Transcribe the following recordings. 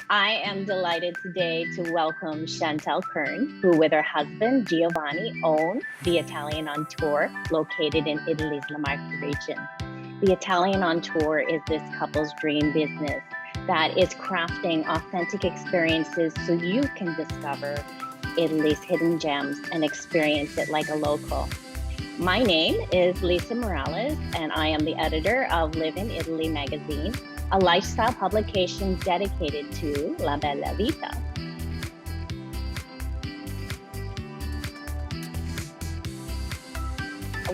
I am delighted today to welcome Chantelle Kern, who with her husband Giovanni own The Italian on Tour, located in Italy's La Marche region. The Italian on Tour is this couple's dream business that is crafting authentic experiences so you can discover Italy's hidden gems and experience it like a local. My name is Lisa Morales, and I am the editor of Live in Italy magazine, a lifestyle publication dedicated to La Bella Vita.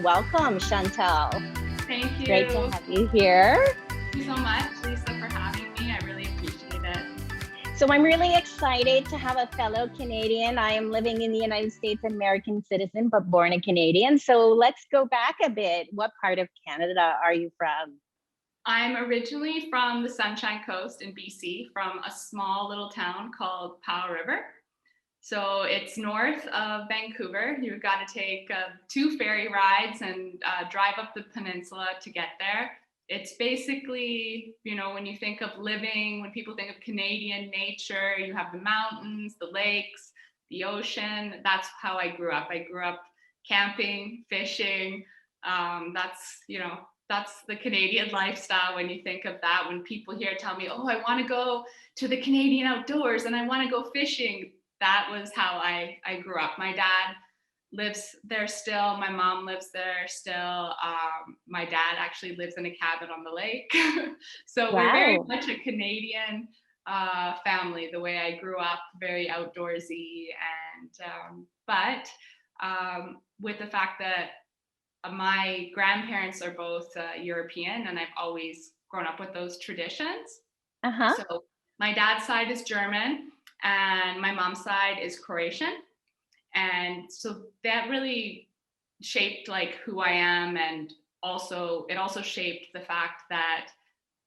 Welcome, Chantelle. Thank you. Great to have you here. Thank you so much, Lisa, for having me. I really appreciate it. So I'm really excited to have a fellow Canadian. I am living in the United States, American citizen, but born a Canadian. So let's go back a bit. What part of Canada are you from? I'm originally from the Sunshine Coast in BC, from a small little town called Powell River. So it's north of Vancouver. You've got to take 2 ferry rides and drive up the peninsula to get there. It's basically, when you think of living, when people think of Canadian nature, you have the mountains, the lakes, the ocean. That's how I grew up. I grew up camping, fishing. That's the Canadian lifestyle. When you think of that, when people here tell me, oh, I want to go to the Canadian outdoors and I want to go fishing, that was how I grew up. My dad lives there still. My mom lives there still. My dad actually lives in a cabin on the lake. So Wow. We're very much a Canadian family, the way I grew up, very outdoorsy. But with the fact that my grandparents are both European, and I've always grown up with those traditions. Uh-huh. So my dad's side is German and my mom's side is Croatian. And so that really shaped like who I am. And it also shaped the fact that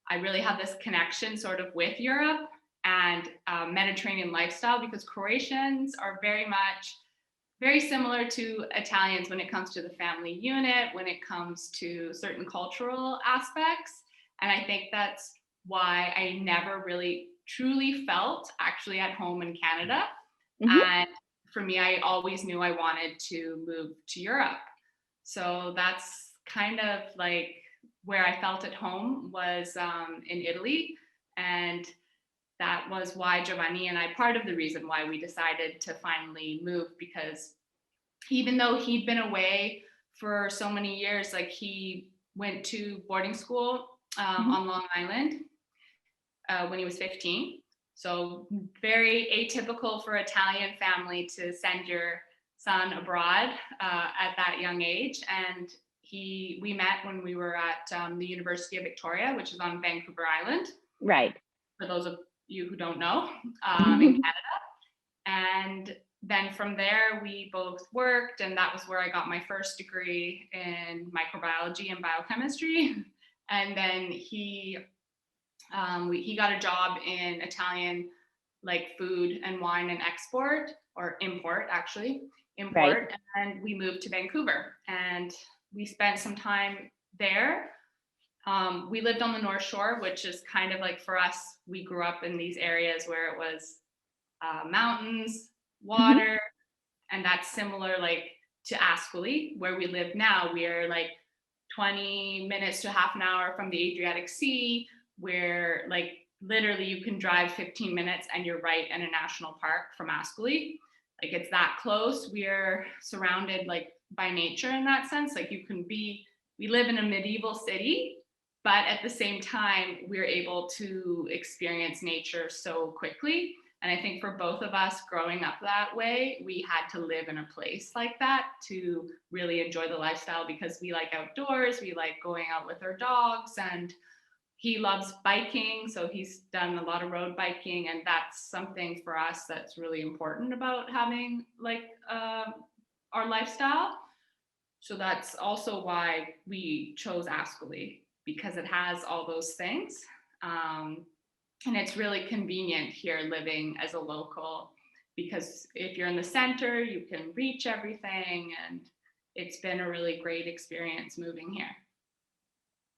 I really have this connection sort of with Europe and Mediterranean lifestyle, because Croatians are very similar to Italians when it comes to the family unit, when it comes to certain cultural aspects. And I think that's why I never really truly felt actually at home in Canada. Mm-hmm. And for me, I always knew I wanted to move to Europe. So that's kind of like where I felt at home was in Italy. And that was why Giovanni and I, part of the reason why we decided to finally move, because even though he'd been away for so many years, like he went to boarding school on Long Island when he was 15. So very atypical for Italian family to send your son abroad at that young age. And we met when we were at the University of Victoria, which is on Vancouver Island. Right. For those of you who don't know, in Canada. And then from there, we both worked, and that was where I got my first degree in microbiology and biochemistry. And then he got a job in Italian, like food and wine and import, Right. and we moved to Vancouver, and we spent some time there. We lived on the North Shore, which is kind of like, for us, we grew up in these areas where it was mountains, water, and that's similar like to Ascoli, where we live now. We are like 20 minutes to half an hour from the Adriatic Sea, where like literally you can drive 15 minutes and you're right in a national park from Ascoli. Like it's that close. We're surrounded like by nature in that sense. Like we live in a medieval city, but at the same time, we're able to experience nature so quickly. And I think for both of us growing up that way, we had to live in a place like that to really enjoy the lifestyle, because we like outdoors, we like going out with our dogs, and he loves biking. So he's done a lot of road biking, and that's something for us that's really important about having like our lifestyle. So that's also why we chose Ascoli, because it has all those things. And it's really convenient here living as a local, because if you're in the center, you can reach everything. And it's been a really great experience moving here.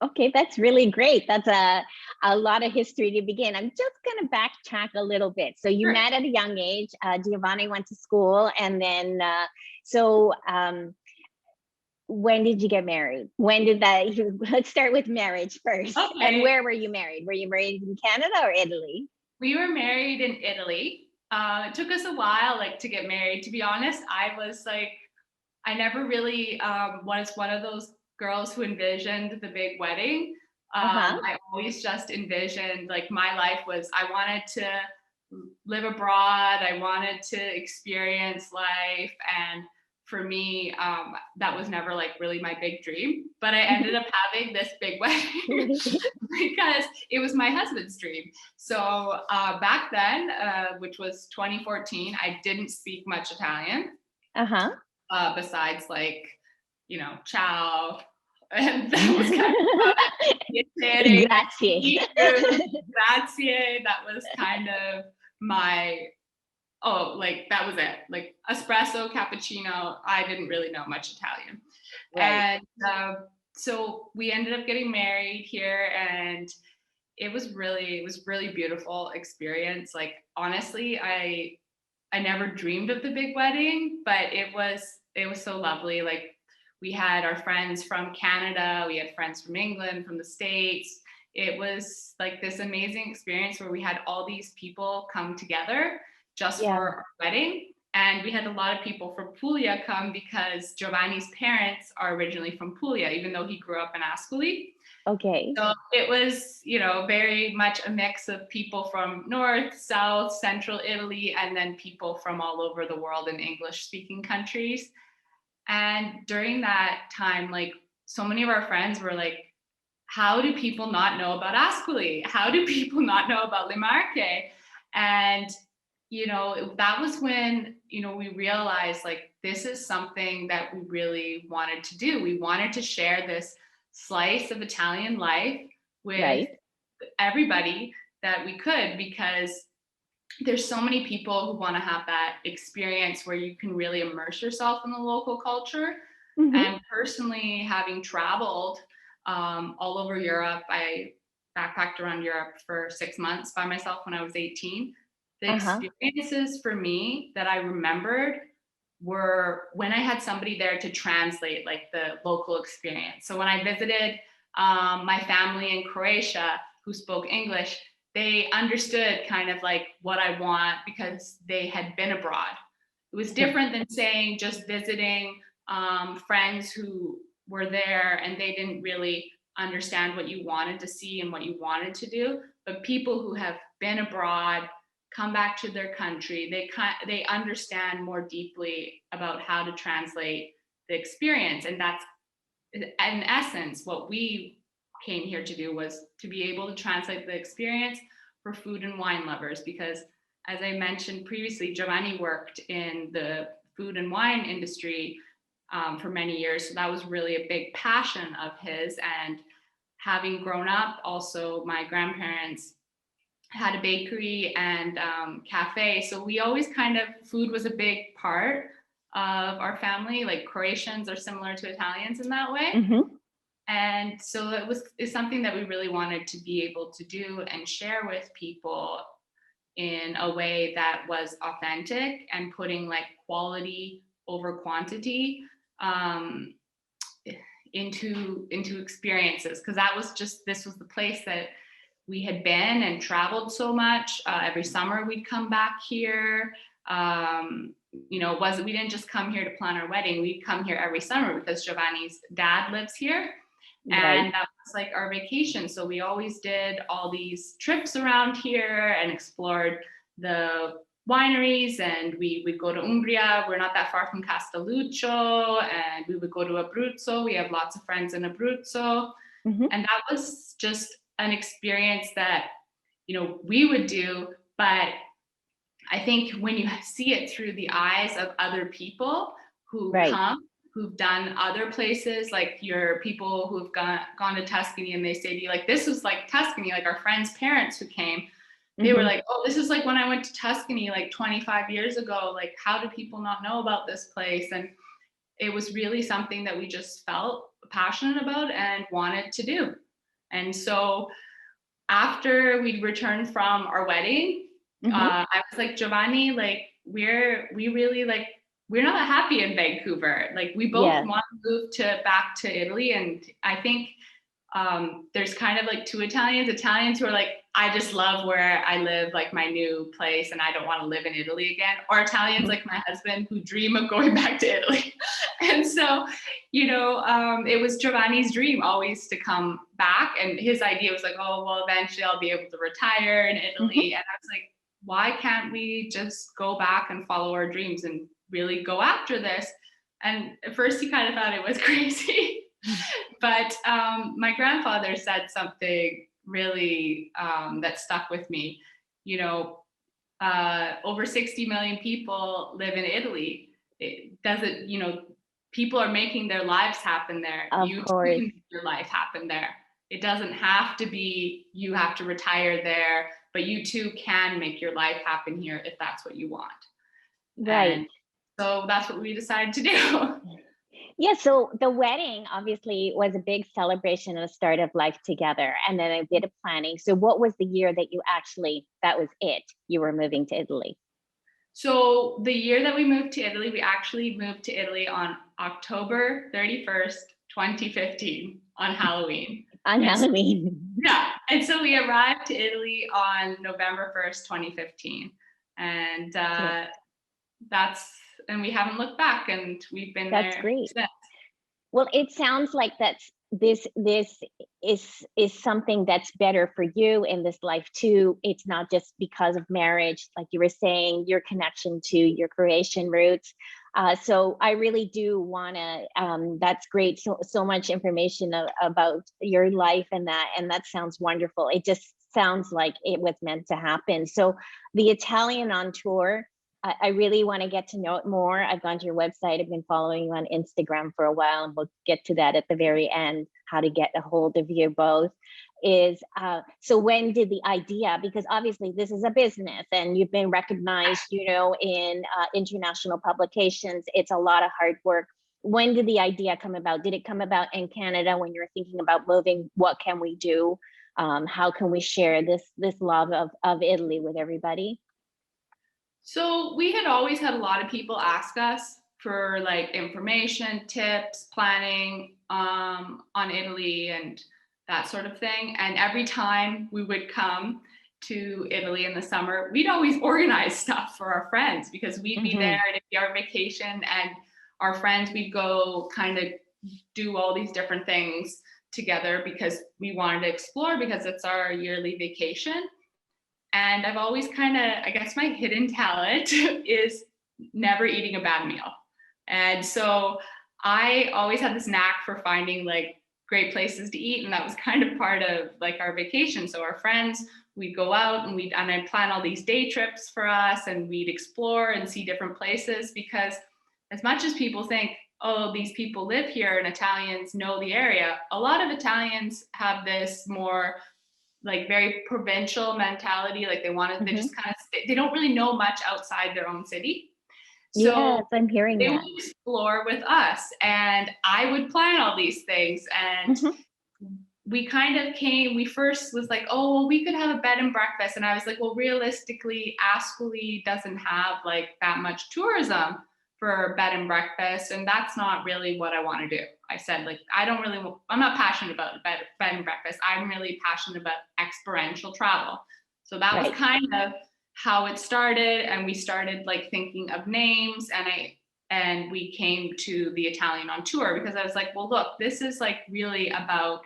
Okay, that's really great. That's a lot of history to begin. I'm just going to backtrack a little bit. So you Sure. met at a young age. Giovanni went to school, and then so when did you get married? When did that? Let's start with marriage first. And Okay. where were you married? Were you married in Canada or Italy? We were married in Italy. It took us a while, like, to get married. To be honest, I was like, I never really was one of those girls who envisioned the big wedding. Uh huh. I always just envisioned, like, my life was, I wanted to live abroad. I wanted to experience life. And for me, that was never like really my big dream. But I ended up having this big wedding because it was my husband's dream. So back then, which was 2014, I didn't speak much Italian Uh huh. besides, like, ciao. And that was kind of about it. Piacere, nice to Grazie. meet you, grazie. That was kind of my, oh, like, that was it. Like, espresso, cappuccino. I didn't really know much Italian. Right. And so we ended up getting married here, and it was really beautiful experience. Like, honestly, I never dreamed of the big wedding, but it was so lovely. Like, we had our friends from Canada, we had friends from England, from the States. It was like this amazing experience where we had all these people come together just Yeah. for our wedding. And we had a lot of people from Puglia come because Giovanni's parents are originally from Puglia, even though he grew up in Ascoli. Okay. So it was, very much a mix of people from North, South, Central Italy, and then people from all over the world in English speaking countries. And during that time, like, so many of our friends were like, how do people not know about Ascoli? How do people not know about Le Marche? And, that was when, we realized, like, this is something that we really wanted to do. We wanted to share this slice of Italian life with Right. everybody that we could, because there's so many people who want to have that experience where you can really immerse yourself in the local culture. Hmm. And personally, having traveled all over Europe, I backpacked around Europe for 6 months by myself when I was 18. The Uh huh. experiences for me that I remembered were when I had somebody there to translate, like, the local experience. So when I visited my family in Croatia who spoke English, they understood kind of like what I want because they had been abroad. It was different than saying just visiting friends who were there and they didn't really understand what you wanted to see and what you wanted to do. But people who have been abroad, come back to their country, they understand more deeply about how to translate the experience. And that's, in essence, what we came here to do, was to be able to translate the experience for food and wine lovers. Because, as I mentioned previously, Giovanni worked in the food and wine industry for many years. So that was really a big passion of his. And having grown up, also, my grandparents had a bakery and cafe. So we always kind of, food was a big part of our family. Like, Croatians are similar to Italians in that way. Hmm. And so it's something that we really wanted to be able to do and share with people in a way that was authentic and putting, like, quality over quantity um, into experiences. Because this was the place that we had been and traveled so much. Every summer we'd come back here. We didn't just come here to plan our wedding. We'd come here every summer because Giovanni's dad lives here. And Right. that was like our vacation. So we always did all these trips around here and explored the wineries, and we would go to Umbria. We're not that far from Castelluccio, and we would go to Abruzzo. We have lots of friends in Abruzzo. Hmm. And that was just an experience that, we would do. But I think when you see it through the eyes of other people who Right. come, who've done other places, like your people who've gone to Tuscany, and they say to you, like, this was like Tuscany, like our friends' parents who came, they were Hmm. like, oh, this is like when I went to Tuscany like 25 years ago. Like, how do people not know about this place? And it was really something that we just felt passionate about and wanted to do. And so after we'd returned from our wedding, I was like, Giovanni, like we're not happy in Vancouver. Like we both Yes. want to move back to Italy. And I think there's kind of like two Italians who are like, I just love where I live, like my new place, and I don't want to live in Italy again. Or Italians like my husband who dream of going back to Italy. And so, it was Giovanni's dream always to come back. And his idea was like, oh, well, eventually I'll be able to retire in Italy. And I was like, why can't we just go back and follow our dreams and really go after this? And at first he kind of thought it was crazy. But my grandfather said something really that stuck with me. Over 60 million people live in Italy. It doesn't, people are making their lives happen there. You too can make your life happen there. It doesn't have to be you have to retire there, but you too can make your life happen here if that's what you want. Right. And so that's what we decided to do. Yeah, so the wedding obviously was a big celebration and a start of life together, and then a bit of planning. So what was the year that that was it, you were moving to Italy? So the year that we moved to Italy, we actually moved to Italy on October 31st, 2015 on Halloween. Halloween. Yeah, and so we arrived to Italy on November 1st, 2015. And and we haven't looked back, and we've been That's there great. since. Well, it sounds like this is something that's better for you in this life too. It's not just because of marriage, like you were saying, your connection to your Croatian roots. So I really do want to. That's great. So much information about your life and that sounds wonderful. It just sounds like it was meant to happen. So the Italian on tour. I really want to get to know it more. I've gone to your website. I've been following you on Instagram for a while, and we'll get to that at the very end, how to get a hold of you both. So when did the idea, because obviously this is a business and you've been recognized, in international publications, it's a lot of hard work. When did the idea come about? Did it come about in Canada when you were thinking about moving? What can we do? How can we share this love of Italy with everybody? So we had always had a lot of people ask us for like information, tips, planning on Italy and that sort of thing. And every time we would come to Italy in the summer, we'd always organize stuff for our friends because we'd be there and it'd be our vacation, and our friends, we'd go kind of do all these different things together because we wanted to explore, because it's our yearly vacation. And I've always I guess my hidden talent is never eating a bad meal. And so I always had this knack for finding like great places to eat. And that was kind of part of like our vacation. So our friends, we'd go out and I'd plan all these day trips for us, and we'd explore and see different places, because as much as people think, oh, these people live here and Italians know the area, a lot of Italians have this more like very provincial mentality. Like they just kind of they don't really know much outside their own city. So yes, I'm hearing they that. would explore with us, and I would plan all these things. And we first was like, oh, well, we could have a bed and breakfast. And I was like, well, realistically, Ascoli doesn't have like that much tourism for bed and breakfast, and that's not really what I want to do. I said, like, I'm not passionate about bed and breakfast. I'm really passionate about experiential travel. So that was kind of how it started. And we started like thinking of names, and we came to the Italian on Tour, because I was like, well, look, this is like really about,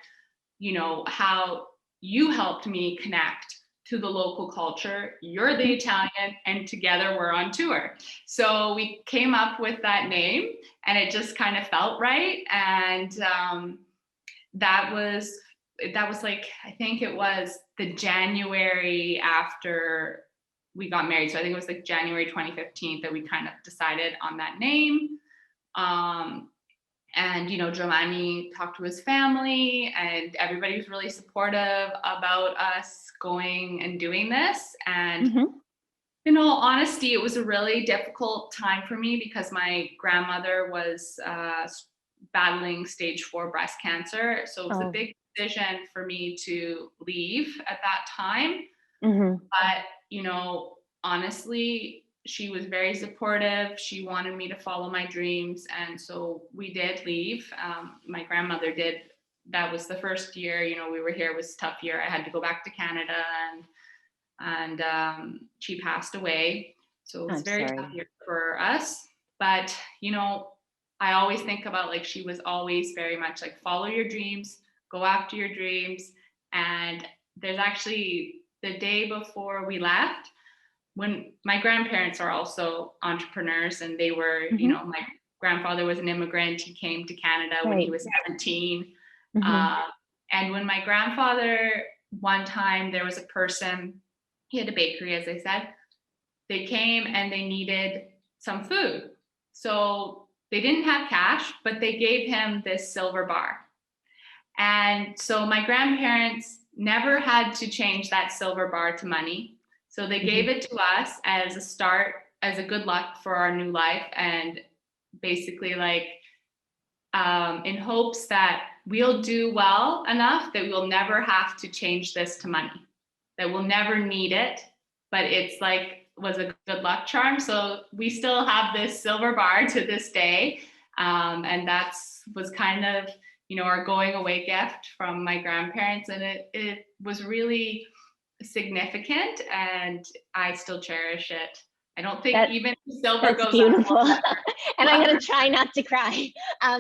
how you helped me connect to the local culture. You're the Italian, and together we're on tour. So we came up with that name, and it just kind of felt right. And that was like, I think it was the January after we got married. So I think it was like January 2015 that we kind of decided on that name. And, Giovanni talked to his family, and everybody was really supportive about us going and doing this. And in all honesty, it was a really difficult time for me, because my grandmother was battling stage 4 breast cancer. So it was a big decision for me to leave at that time. Mhm. But, you know, honestly, she was very supportive. She wanted me to follow my dreams. And so we did leave. My grandmother did. That was the first year, you know, we were here. It was a tough year. I had to go back to Canada, and she passed away. So it was I'm very tough sorry. year for us. But, you know, I always think about, like, she was always very much like, follow your dreams, go after your dreams. And there's actually the day before we left, when my grandparents are also entrepreneurs, and they were, you Mhm. know, my grandfather was an immigrant. He came to Canada when he Right. was 17. Mhm. Uh, and when my grandfather, one time there was a person, he had a bakery, as I said, they came and they needed some food. So they didn't have cash, but they gave him this silver bar. And so my grandparents never had to change that silver bar to money. So they Mhm. gave it to us as a start, as a good luck for our new life. And basically, like, in hopes that we'll do well enough that we'll never have to change this to money, that we'll never need it, but it's like was a good luck charm. So we still have this silver bar to this day. And that's was kind of, you know, our going away gift from my grandparents. And it was really significant, and I still cherish it. I don't think That even if silver That's goes up, beautiful. And I'm we'll going ever. to try not to cry,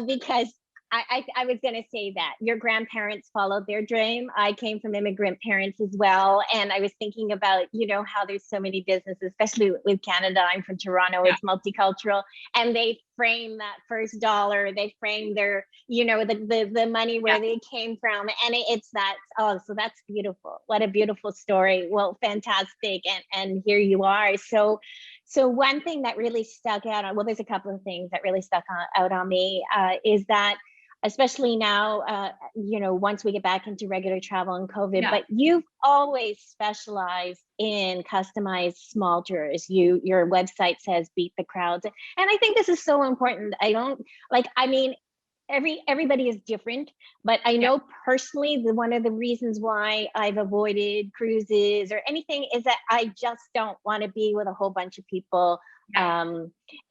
because I was going to say that your grandparents followed their dream. I came from immigrant parents as well. And I was thinking about, you know, how there's so many businesses, especially with Canada. I'm from Toronto, Yeah, it's multicultural. And they frame that first dollar, they frame their, you know, the money yeah. where they came from. And it's that, oh, so that's beautiful. What a beautiful story. Well, fantastic. And here you are. So one thing that really stuck out on, well, there's a couple of things that really out on me, is that especially now, you know, once we get back into regular travel and COVID, Yeah. but you've always specialized in customized small tours. Your website says beat the crowds. And I think this is so important. I don't like, I mean, everybody is different, but I Yeah. know personally one of the reasons why I've avoided cruises or anything is that I just don't want to be with a whole bunch of people. Yeah.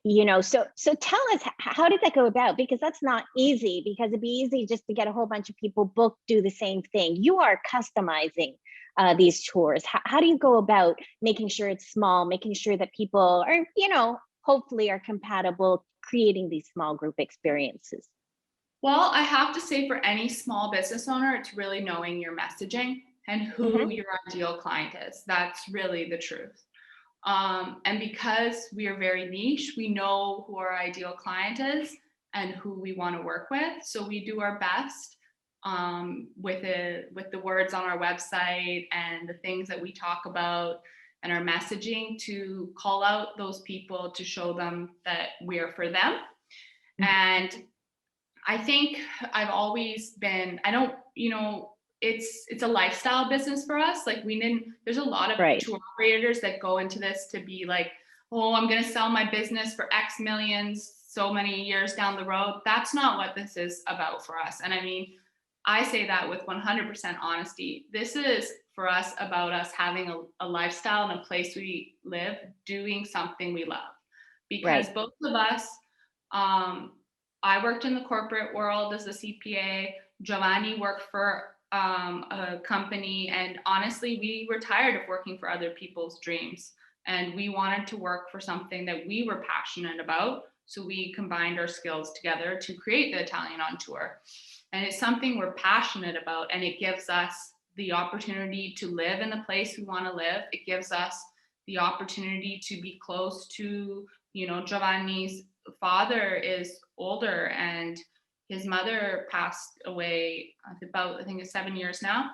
You know, so tell us, how did that go about? Because that's not easy, because it'd be easy just to get a whole bunch of people booked, do the same thing. You are customizing these tours. How do you go about making sure it's small, making sure that people are, you know, hopefully are compatible, creating these small group experiences? Well, I have to say, for any small business owner, it's really knowing your messaging and who Mm-hmm. your ideal client is. That's really the truth. And because we are very niche, we know who our ideal client is and who we want to work with. So we do our best, with the words on our website and the things that we talk about and our messaging, to call out those people, to show them that we are for them. And I think I've always been, I don't, you know, it's a lifestyle business for us. Like, there's a lot of Right. tour operators that go into this to be like, oh, I'm going to sell my business for X millions so many years down the road. That's not what this is about for us. And I mean, I say that with 100% honesty. This is for us about us having a lifestyle and a place we live, doing something we love. Because Right. both of us, um, I worked in the corporate world as a CPA. Giovanni worked for a company, and honestly, we were tired of working for other people's dreams, and we wanted to work for something that we were passionate about. So we combined our skills together to create the Italian on Tour, and it's something we're passionate about, and it gives us the opportunity to live in the place we want to live. It gives us the opportunity to be close to, you know, Giovanni's father is older, and his mother passed away about, I think it's 7 years now.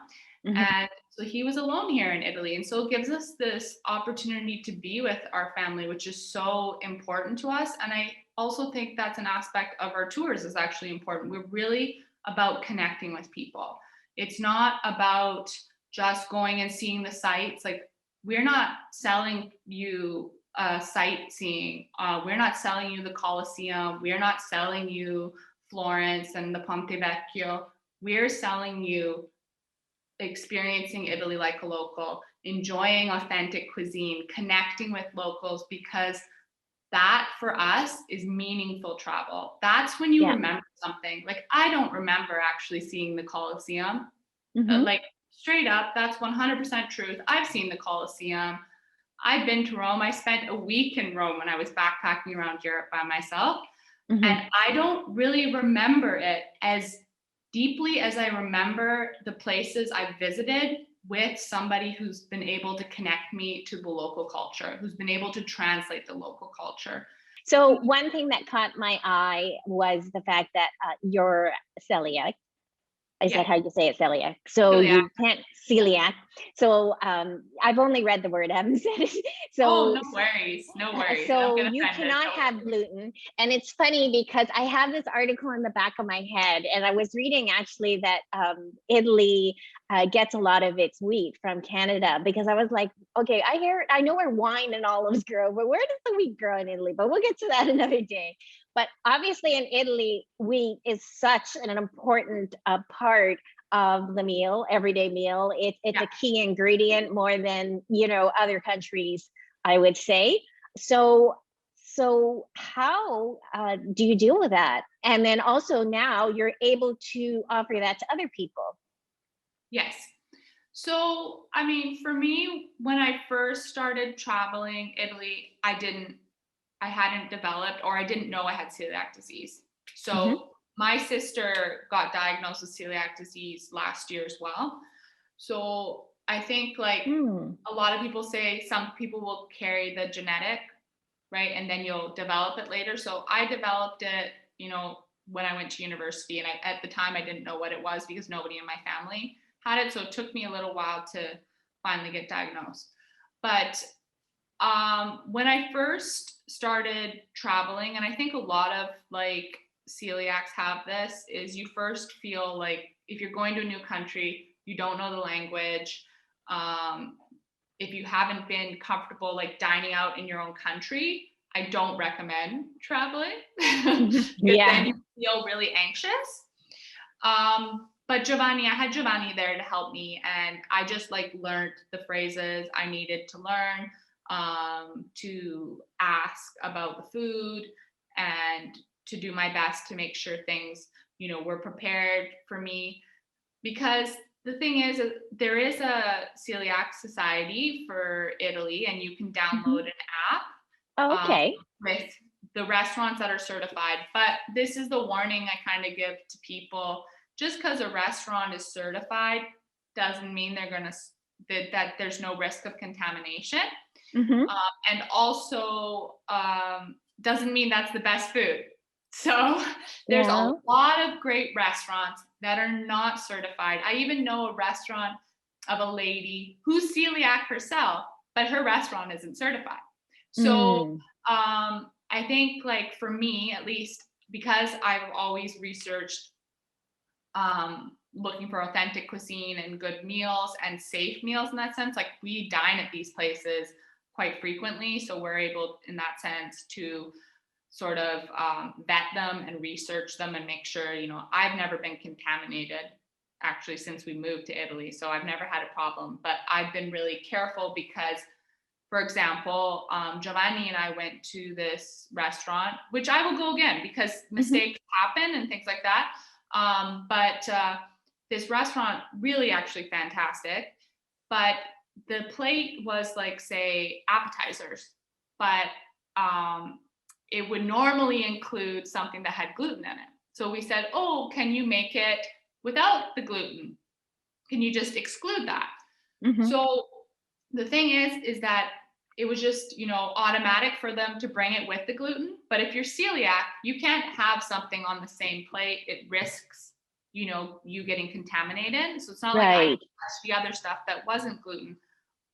Mm-hmm. And so he was alone here in Italy. And so it gives us this opportunity to be with our family, which is so important to us. And I also think that's an aspect of our tours is actually important. We're really about connecting with people. It's not about just going and seeing the sites. Like, we're not selling you sightseeing. We're not selling you the Colosseum. We're not selling you Florence and the Ponte Vecchio. we're selling you experiencing Italy like a local, enjoying authentic cuisine, connecting with locals, because that for us is meaningful travel. That's when you Yeah. remember something. Like, I don't remember actually seeing the Colosseum. Mm-hmm. Like, straight up, that's 100% truth. I've seen the Colosseum. I've been to Rome. I spent a week in Rome when I was backpacking around Europe by myself. Mm-hmm. And I don't really remember it as deeply as I remember the places I visited with somebody who's been able to connect me to the local culture, who's been able to translate the local culture. So one thing that caught my eye was the fact that you're celiac. Is Yeah, that how you say it, celiac? So celiac. you can't celiac. So I've only read the word, I haven't said it. Oh, So no worries. No worries. Don't so get you offended. cannot have gluten. And it's funny because I have this article in the back of my head, and I was reading actually that Italy gets a lot of its wheat from Canada, because I was like, okay, I know where wine and olives grow, but where does the wheat grow in Italy? But we'll get to that another day. But obviously in Italy, wheat is such an important part of the meal, everyday meal. It's Yeah. a key ingredient more than, other countries, I would say. So how do you deal with that? And then also now you're able to offer that to other people. Yes. So, I mean, for me, when I first started traveling Italy, I hadn't developed, or I didn't know I had celiac disease. Mm-hmm. So my sister got diagnosed with celiac disease last year as well. So I think, like, Mm. a lot of people say some people will carry the genetic, right? And then you'll develop it later. So I developed it, when I went to university. And at the time, I didn't know what it was because nobody in my family had it. So it took me a little while to finally get diagnosed. But when I first started traveling, and I think a lot of like celiacs have this, is you first feel like if you're going to a new country, you don't know the language. If you haven't been comfortable like dining out in your own country, I don't recommend traveling because then Yeah. you feel really anxious. But I had Giovanni there to help me, and I just like learned the phrases I needed to learn, to ask about the food, and to do my best to make sure things, were prepared for me. Because the thing is, there is a celiac society for Italy, and you can Mm-hmm. download an app Okay. with the restaurants that are certified. But this is the warning I kind of give to people. Just because a restaurant is certified doesn't mean they're going to that there's no risk of contamination. Mm-hmm. And also doesn't mean that's the best food. So there's a Yeah. lot of great restaurants that are not certified. I even know a restaurant of a lady who's celiac herself, but her restaurant isn't certified. So Mm. I think, like, for me at least, because I've always researched looking for authentic cuisine and good meals and safe meals in that sense, like we dine at these places quite frequently. So we're able in that sense to sort of vet them and research them and make sure, I've never been contaminated actually since we moved to Italy. So I've never had a problem, but I've been really careful because, for example, Giovanni and I went to this restaurant, which I will go again because mistakes happen and things like that. But this restaurant really actually fantastic. But the plate was like, say, appetizers, but it would normally include something that had gluten in it. So we said, oh, can you make it without the gluten? Can you just exclude that? Mm-hmm. So the thing is that it was just, automatic for them to bring it with the gluten. But if you're celiac, you can't have something on the same plate. It risks, you getting contaminated. So it's not like I Right. touched the other stuff that wasn't gluten.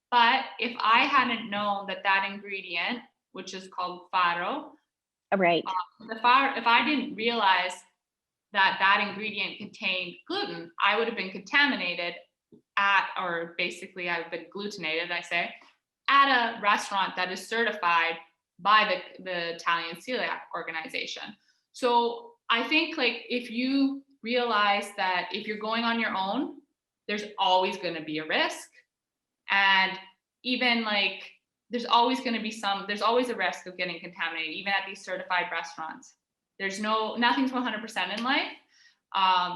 But if I hadn't known that ingredient, which is called farro, Right. if I didn't realize that ingredient contained gluten, I would have been contaminated or basically I've been glutenated, I say, at a restaurant that is certified by the Italian Celiac Organization. So I think, like, if you realize that if you're going on your own, there's always going to be a risk. And even like, there's always a risk of getting contaminated, even at these certified restaurants. Nothing's 100% in life.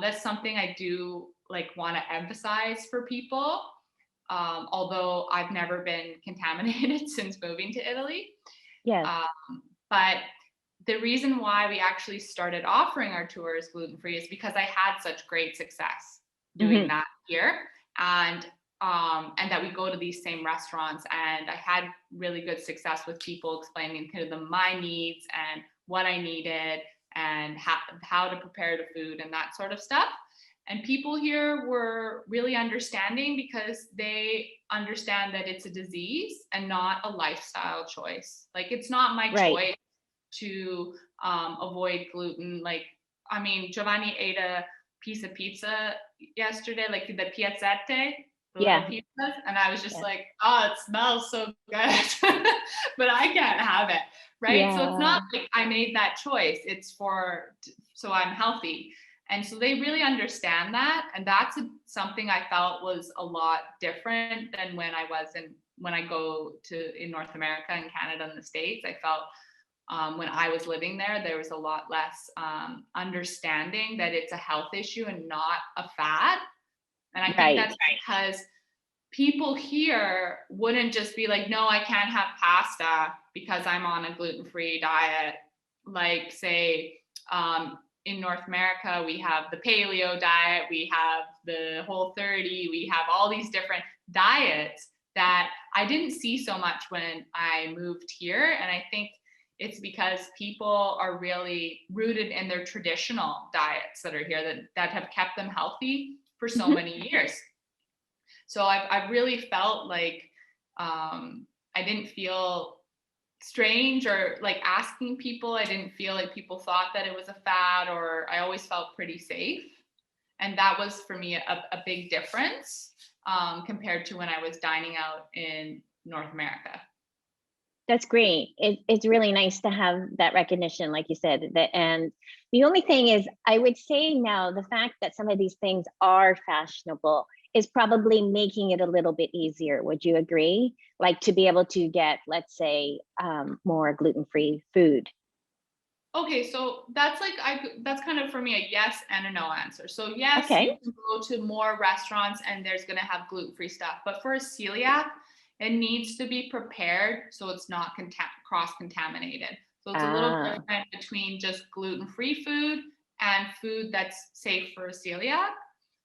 That's something I do like want to emphasize for people. Although I've never been contaminated since moving to Italy. Yes. But the reason why we actually started offering our tours gluten-free is because I had such great success doing that here. And that we go to these same restaurants, and I had really good success with people explaining to them my needs and what I needed and how to prepare the food and that sort of stuff. And people here were really understanding because they understand that it's a disease and not a lifestyle choice. Like, it's not my choice to avoid gluten. Like, I mean, Giovanni ate a piece of pizza yesterday, like the piazzette, the little pizzas, and I was just like, oh, it smells so good, but I can't have it, right? So it's not like I made that choice. It's so I'm healthy. And so they really understand that. And that's something I felt was a lot different than when I go to in North America and Canada and the States. I felt when I was living there was a lot less understanding that it's a health issue and not a fad. And I think that's because people here wouldn't just be like, no, I can't have pasta because I'm on a gluten-free diet. Like, say, in North America, we have the paleo diet, we have the Whole30, we have all these different diets that I didn't see so much when I moved here. And I think it's because people are really rooted in their traditional diets that are here that have kept them healthy for so many years. So I've really felt like I didn't feel strange or like asking people. I didn't feel like people thought that it was a fad, or I always felt pretty safe. And that was for me a big difference compared to when I was dining out in North America. That's great. It's really nice to have that recognition, like you said. And the only thing is, I would say now, the fact that some of these things are fashionable is probably making it a little bit easier. Would you agree? Like, to be able to get, let's say, more gluten-free food. Okay, so that's kind of for me a yes and a no answer. So yes, you can go to more restaurants and there's gonna have gluten-free stuff, but for a celiac, it needs to be prepared so it's not cross-contaminated. So it's a little different between just gluten-free food and food that's safe for a celiac.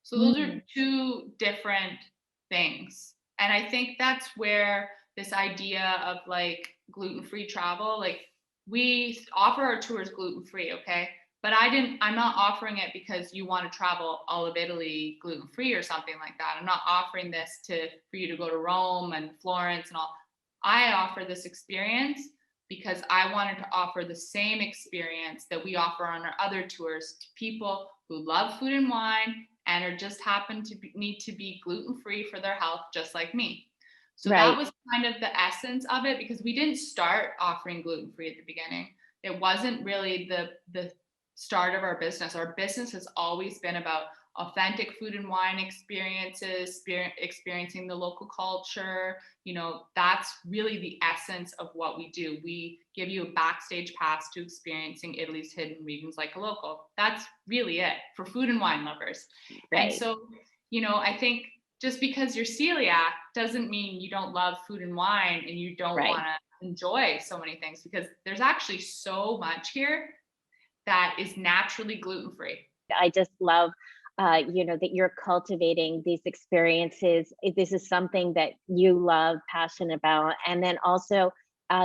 So those are two different things. And I think that's where this idea of like gluten-free travel, like, we offer our tours gluten-free, okay? But I'm not offering it because you want to travel all of Italy gluten-free or something like that. I'm not offering this for you to go to Rome and Florence and all. I offer this experience because I wanted to offer the same experience that we offer on our other tours to people who love food and wine and are just happen to need to be gluten-free for their health, just like me. So that was kind of the essence of it, because we didn't start offering gluten-free at the beginning. It wasn't really the start of our business. Our business has always been about authentic food and wine experiences, experiencing the local culture. You know, that's really the essence of what we do. We give you a backstage pass to experiencing Italy's hidden regions like a local. That's really it for food and wine lovers. And so, you know, I think just because you're celiac doesn't mean you don't love food and wine and you don't want to enjoy so many things, because there's actually so much here that is naturally gluten-free. I just love, you know, that you're cultivating these experiences. This is something that you love, passionate about, and then also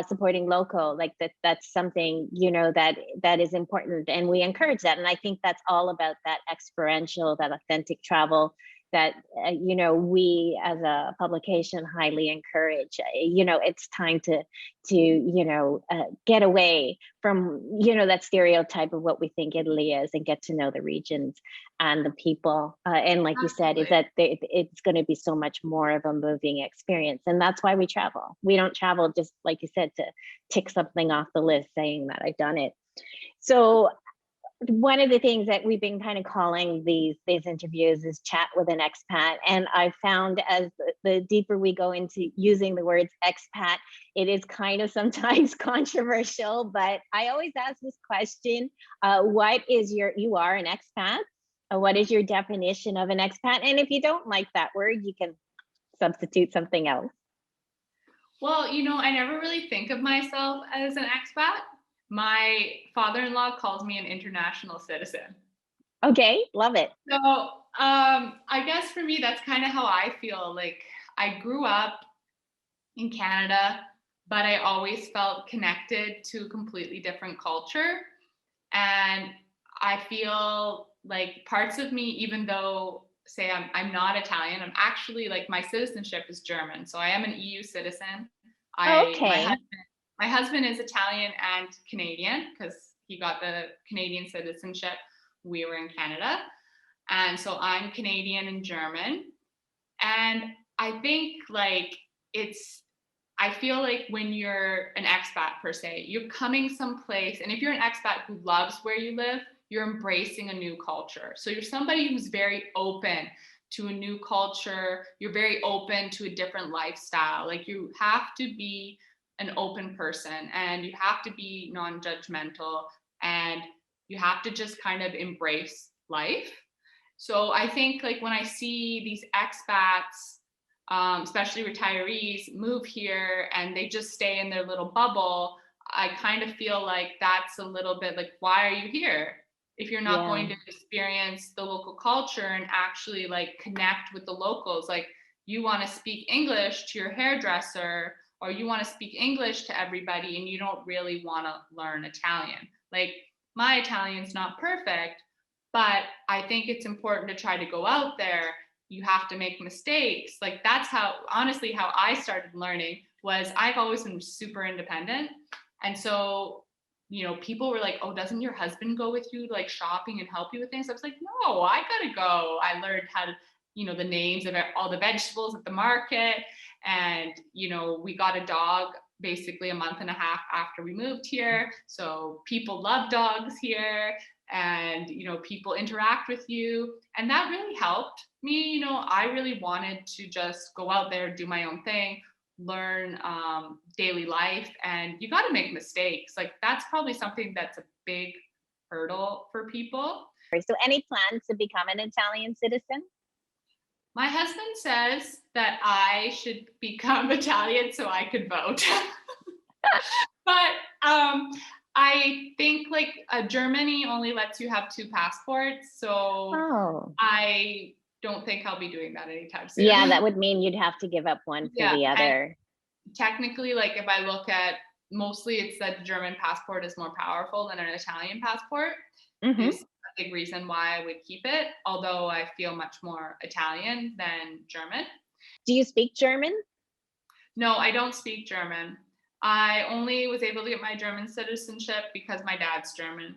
supporting local, like that's something, you know, that is important, and we encourage that. And I think that's all about that experiential, that authentic travel that, you know, we as a publication highly encourage. You know, it's time to you know, get away from, you know, that stereotype of what we think Italy is, and get to know the regions and the people. And like you said, is that it's going to be so much more of a moving experience. And that's why we travel. We don't travel just, like you said, to tick something off the list saying that I've done it. So one of the things that we've been kind of calling these interviews is chat with an expat. And I found as the deeper we go into using the words expat, it is kind of sometimes controversial, but I always ask this question, what is you are an expat? What is your definition of an expat? And if you don't like that word, you can substitute something else. Well, I never really think of myself as an expat. My father-in-law calls me an international citizen. Okay, love it. So, I guess for me, that's kind of how I feel. Like, I grew up in Canada, but I always felt connected to a completely different culture. And I feel like parts of me, even though, say, I'm not Italian, I'm actually, like, my citizenship is German. So I am an EU citizen. I my Okay. husband my husband is Italian and Canadian because he got the Canadian citizenship. We were in Canada. And so I'm Canadian and German. And I think like I feel like when you're an expat per se, you're coming someplace, and if you're an expat who loves where you live, you're embracing a new culture. So you're somebody who's very open to a new culture. You're very open to a different lifestyle. Like you have to be an open person and you have to be non-judgmental and you have to just kind of embrace life. So I think like when I see these expats, especially retirees, move here and they just stay in their little bubble, I kind of feel like that's a little bit like, why are you here? If you're not Yeah. going to experience the local culture and actually like connect with the locals, like you want to speak English to your hairdresser or you want to speak English to everybody and you don't really want to learn Italian. Like my Italian's not perfect, but I think it's important to try to go out there. You have to make mistakes. Like that's how, honestly, how I started learning was I've always been super independent. And so, people were like, oh, doesn't your husband go with you like shopping and help you with things? I was like, no, I gotta go. I learned how to, the names of all the vegetables at the market. And, we got a dog basically a month and a half after we moved here. So people love dogs here and people interact with you, and that really helped me. I really wanted to just go out there, do my own thing, learn daily life, and you got to make mistakes. Like that's probably something that's a big hurdle for people. So any plans to become an Italian citizen? My husband says that I should become Italian so I could vote. But I think like Germany only lets you have two passports, so Oh, I don't think I'll be doing that anytime soon. yeah, that would mean you'd have to give up one for Yeah, the and other. technically, like if I look at mostly, it's that the German passport is more powerful than an Italian passport. Hmm. Is a big reason why I would keep it. Although I feel much more Italian than German. Do you speak German? No, I don't speak German. I only was able to get my German citizenship because my dad's German.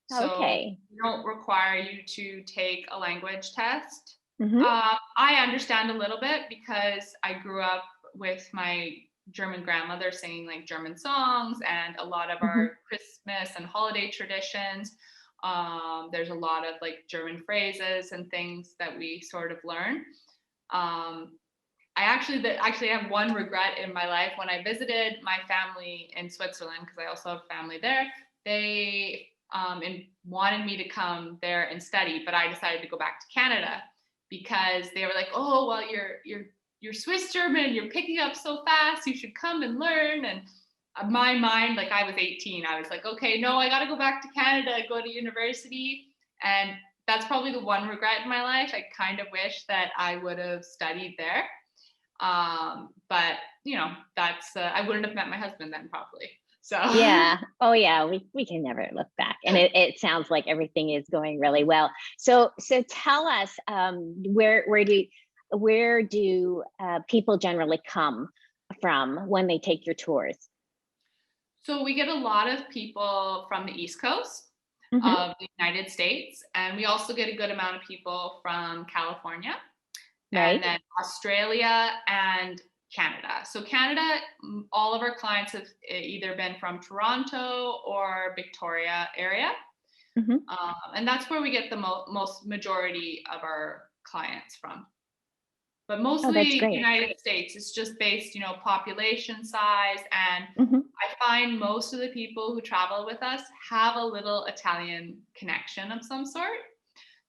So Okay. they don't require you to take a language test. Hmm. I understand a little bit because I grew up with my German grandmother singing like German songs and a lot of Hmm. our Christmas and holiday traditions. There's a lot of like German phrases and things that we sort of learn. Um, I actually have one regret in my life. When I visited my family in Switzerland, because I also have family there, they and wanted me to come there and study, but I decided to go back to Canada because they were like, "Oh, well, you're Swiss German, you're picking up so fast, you should come and learn." And my mind, like I was 18, I was like, "Okay, no, I got to go back to Canada, go to university." And that's probably the one regret in my life. I kind of wish that I would have studied there. But that's I wouldn't have met my husband then probably. So Yeah. Oh yeah, we can never look back. And it sounds like everything is going really well. So tell us, where do people generally come from when they take your tours? so we get a lot of people from the East Coast Hmm. of the United States, and we also get a good amount of people from California and Right? then Australia and Canada. So Canada, all of our clients have either been from Toronto or Victoria area. Mhm. And that's where we get the most majority of our clients from. But Oh, that's mostly great. United States. It's just based, population size. And Mhm. I find most of the people who travel with us have a little Italian connection of some sort.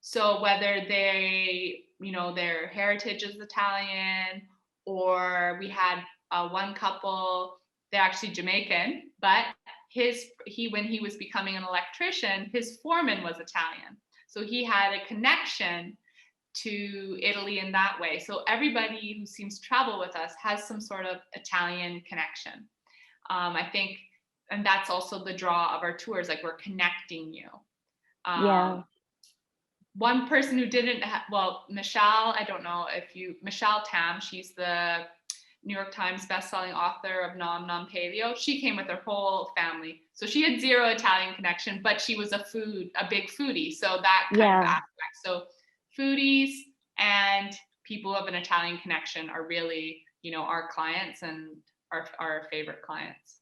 So whether their heritage is Italian, or we had one couple, they're actually Jamaican, but when he was becoming an electrician, his foreman was Italian. So he had a connection to Italy in that way. So everybody who seems to travel with us has some sort of Italian connection. I think, and that's also the draw of our tours, like we're connecting you. Yeah. One person who didn't Michelle, I don't know if Michelle Tam, she's the New York Times bestselling author of Nom Nom Paleo. She came with her whole family. So she had zero Italian connection, but she was a big foodie. So that kind of Yeah. aspect. So foodies and people who have an Italian connection are really, our clients and our favorite clients.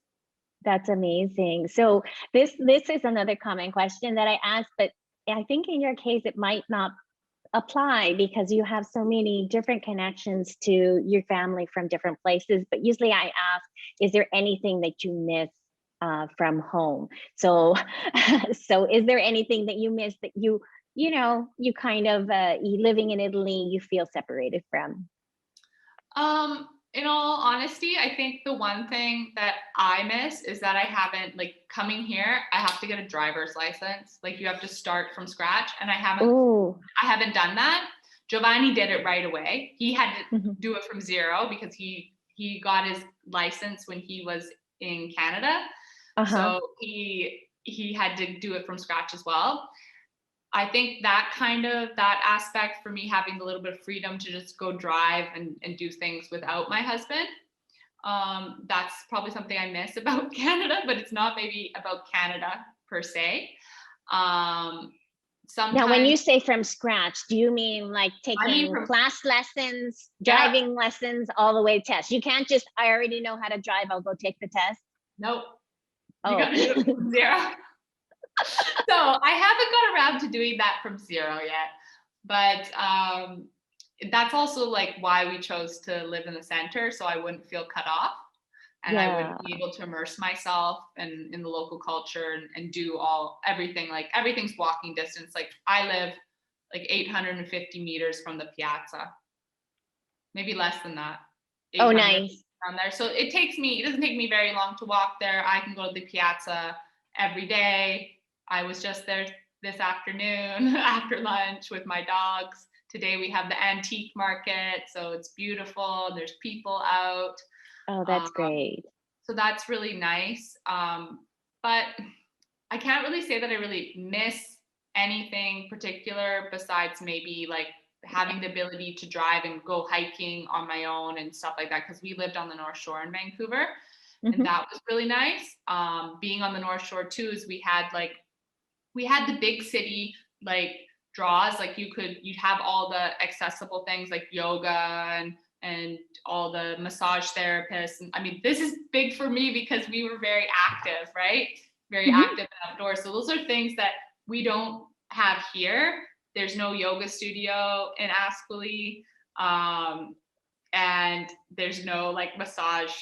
That's amazing. So this is another common question that I asked, but I think in your case it might not apply because you have so many different connections to your family from different places. But usually I ask, is there anything that you miss from home? So, so is there anything that you miss that you kind of living in Italy, you feel separated from? In all honesty, I think the one thing that I miss is that I haven't, like, coming here, I have to get a driver's license. Like, you have to start from scratch, and Oh, I haven't done that. Giovanni did it right away. He had to mhm. do it from zero because he got his license when he was in Canada. Uh-huh. So he had to do it from scratch as well. I think that aspect for me, having a little bit of freedom to just go drive and do things without my husband. That's probably something I miss about Canada, but it's not maybe about Canada per se. Um, Now, when Sometimes, you say from scratch, do you mean like I mean, taking from, class lessons, yeah, driving lessons, all the way to test? You can't just, I already know how to drive, I'll go take the test. nope, you got Oh, to do it from zero. So I haven't got around to doing that from zero yet, but that's also like why we chose to live in the center, so I wouldn't feel cut off, and I would yeah. be able to immerse myself in the local culture and do everything. Like, everything's walking distance. Like, I live like 850 meters from the piazza, maybe less than that, Oh, 800 nice. around there. So it doesn't take me very long to walk there. I can go to the piazza every day. I was just there this afternoon after lunch with my dogs. Today we have the antique market, so it's beautiful. There's people out. Oh, that's Um, great. so that's really nice. But I can't really say that I really miss anything particular besides maybe like having the ability to drive and go hiking on my own and stuff like that, because we lived on the North Shore in Vancouver, and Mhm. that was really nice. Being on the North Shore too is we had the big city like draws, like you'd have all the accessible things like yoga and all the massage therapists. And I mean, this is big for me because we were very active, right? Very Mhm. active and outdoors. So those are things that we don't have here. There's no yoga studio in Ascoli. And there's no like massage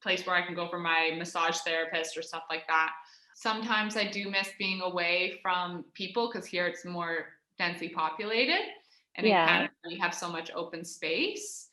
place where I can go for my massage therapist or stuff like that. Sometimes I do miss being away from people because here it's more densely populated. And in Yeah. Canada, we have so much open space.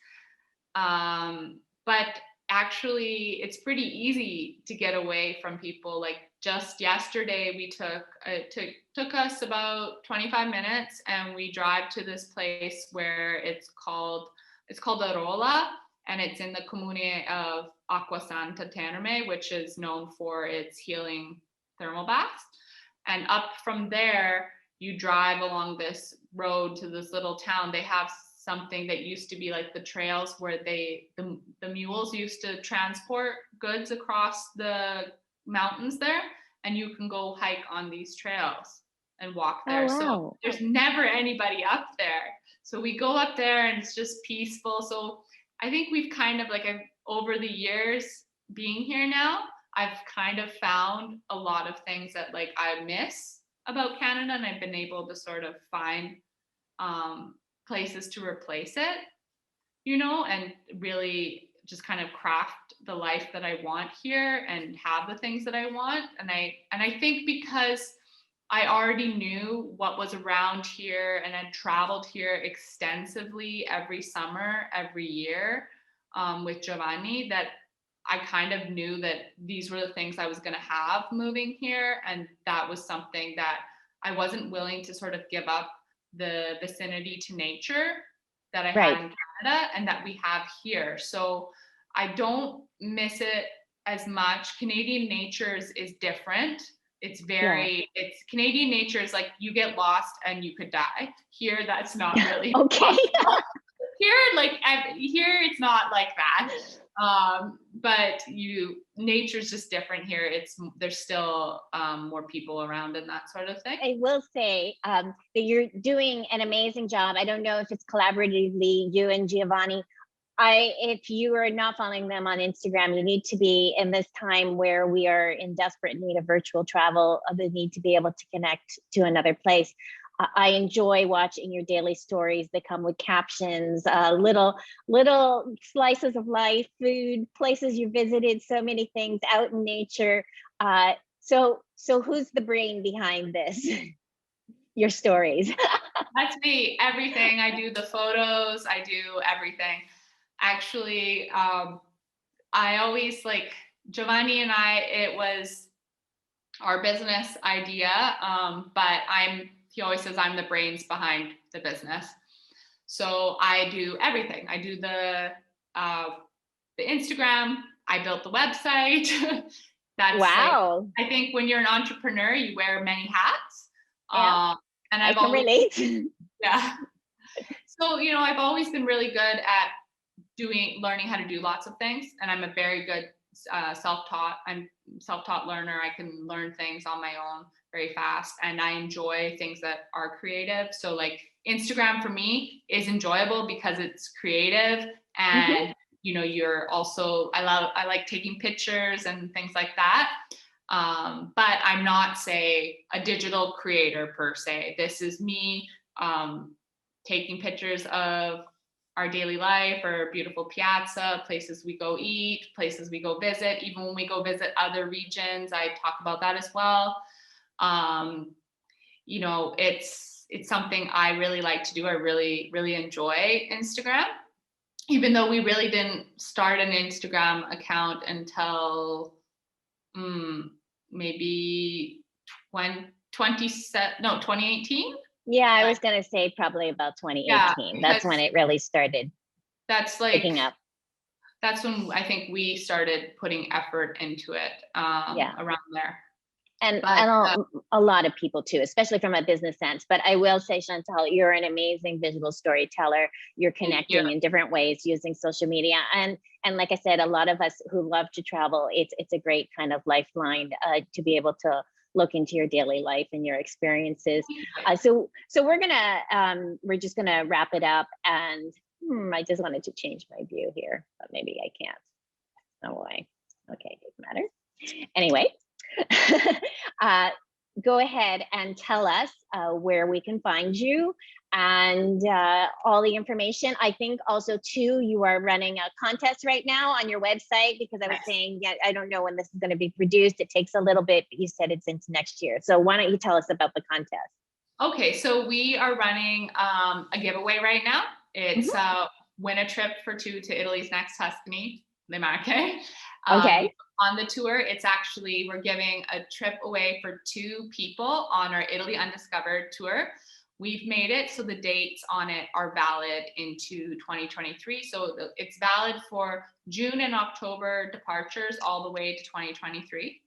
But actually, it's pretty easy to get away from people. Like, just yesterday, took us about 25 minutes, and we drive to this place where it's called Arola, and it's in the comune of Acquasanta Terme, which is known for its healing thermal baths. And up from there, you drive along this road to this little town. They have something that used to be like the trails where the mules used to transport goods across the mountains there, and you can go hike on these trails and walk Oh, there. So wow. there's never anybody up there. So we go up there and it's just peaceful. So I think we've kind of like, over the years being here now, I've kind of found a lot of things that like I miss about Canada, and I've been able to sort of find places to replace it, and really just kind of craft the life that I want here and have the things that I want. And I think because I already knew what was around here and had traveled here extensively every summer, every year, with Giovanni, that I kind of knew that these were the things I was going to have moving here. And that was something that I wasn't willing to sort of give up the vicinity to nature that I had Right. in Canada and that we have here. So I don't miss it as much. Canadian nature is different. It's Yeah. Canadian nature is like you get lost and you could die. Here, that's not really Okay. possible. Here it's not like that. But nature's just different here. There's still more people around and that sort of thing. I will say that you're doing an amazing job. I don't know if it's collaboratively you and Giovanni. If you are not following them on Instagram, you need to be, in this time where we are in desperate need of virtual travel, the need to be able to connect to another place. I enjoy watching your daily stories that come with captions, little slices of life, food, places you visited, so many things out in nature. So who's the brain behind this? Your stories. That's me. Everything. I do the photos. I do everything. Actually, I always like Giovanni and I, it was our business idea. But he always says I'm the brains behind the business. So I do everything. I do the Instagram. I built the website. That's like, Wow. I think when you're an entrepreneur, you wear many hats. Yeah, And I I've can always, relate. yeah. So, I've always been really good at learning how to do lots of things. And I'm a very good self-taught learner. I can learn things on my own very fast. And I enjoy things that are creative. So like Instagram for me is enjoyable because it's creative and, you're also, I like taking pictures and things like that. But I'm not, say, a digital creator per se. This is me taking pictures of our daily life, our beautiful piazza, places we go eat, places we go visit. Even when we go visit other regions, I talk about that as well. It's something I really like to do. I really, really enjoy Instagram, even though we really didn't start an Instagram account until maybe 2018. Yeah, I was going to say probably about 2018. Yeah, That's when it really started picking up. That's when I think we started putting effort into it, around there. And a lot of people too, especially from a business sense. But I will say, Chantelle, you're an amazing visual storyteller. You're connecting in different ways using social media. And like I said, a lot of us who love to travel, it's a great kind of lifeline to be able to look into your daily life and your experiences. So we're just gonna wrap it up. And I just wanted to change my view here, but maybe I can't. No way. Okay, doesn't matter. Anyway. Go ahead and tell us where we can find you and all the information. I think also too, you are running a contest right now on your website, because I was saying, I don't know when this is going to be produced. It takes a little bit, but you said it's into next year. So why don't you tell us about the contest? Okay, so we are running a giveaway right now. It's win a trip for two to Italy's next Tuscany, Le Marche. Okay. On the tour, we're giving a trip away for two people on our Italy Undiscovered tour. We've made it so the dates on it are valid into 2023. So it's valid for June and October departures all the way to 2023.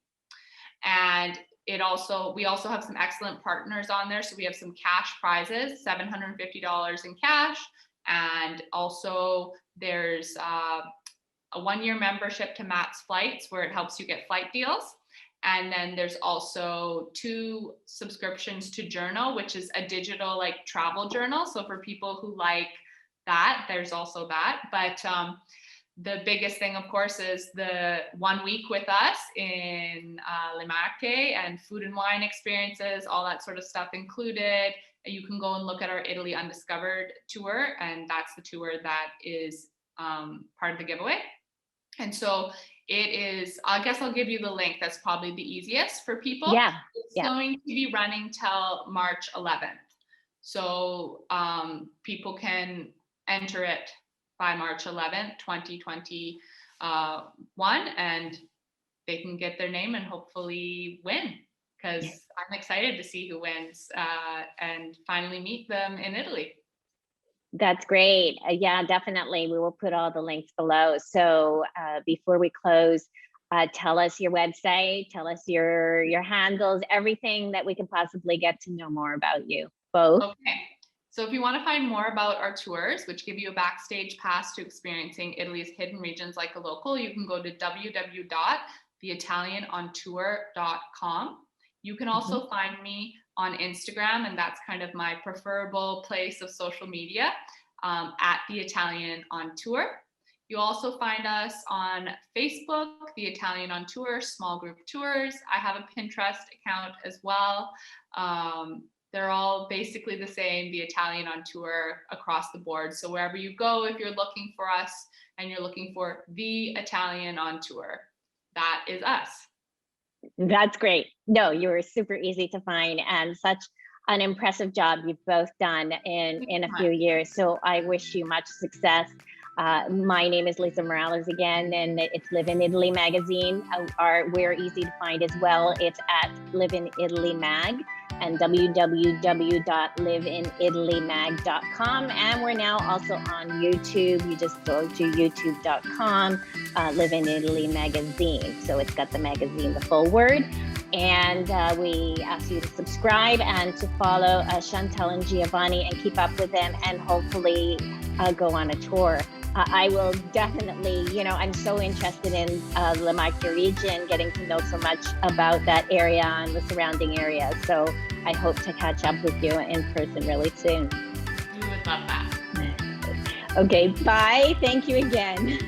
And we also have some excellent partners on there. So we have some cash prizes, $750 in cash. And also there's a 1-year membership to Matt's Flights, where it helps you get flight deals. And then there's also 2 subscriptions to Journal, which is a digital travel journal. So for people who like that, there's also that. But the biggest thing, of course, is the 1 week with us in Le Marche, and food and wine experiences, all that sort of stuff included. You can go and look at our Italy Undiscovered tour, and that's the tour that is part of the giveaway. And so it is, I guess I'll give you the link. That's probably the easiest for people. Yeah. It's going to be running till March 11th. So people can enter it by March 11th, 2021, and they can get their name and hopefully win, because I'm excited to see who wins and finally meet them in Italy. That's great. Yeah, definitely. We will put all the links below. So before we close, tell us your website, tell us your handles, everything that we can possibly get to know more about you both. Okay. So if you want to find more about our tours, which give you a backstage pass to experiencing Italy's hidden regions like a local, you can go to www.theitalianontour.com. You can also find me on Instagram, and that's kind of my preferable place of social media, at The Italian on Tour. You'll also find us on Facebook, The Italian on Tour, small group tours. I have a Pinterest account as well. They're all basically the same, The Italian on Tour, across the board. So wherever you go, if you're looking for us and you're looking for The Italian on Tour, that is us. That's great. No, you were super easy to find, and such an impressive job you've both done in a few years. So I wish you much success. My name is Lisa Morales again, and it's Live in Italy magazine. We're easy to find as well. It's at Live in Italy Mag and www.liveinItalymag.com. And we're now also on YouTube. You just go to youtube.com, Live in Italy magazine. So it's got the magazine, the full word. And we ask you to subscribe and to follow Chantelle and Giovanni and keep up with them, and hopefully go on a tour. I will definitely, I'm so interested in the Marche region, getting to know so much about that area and the surrounding areas. So I hope to catch up with you in person really soon. We would love that. Okay, bye. Thank you again.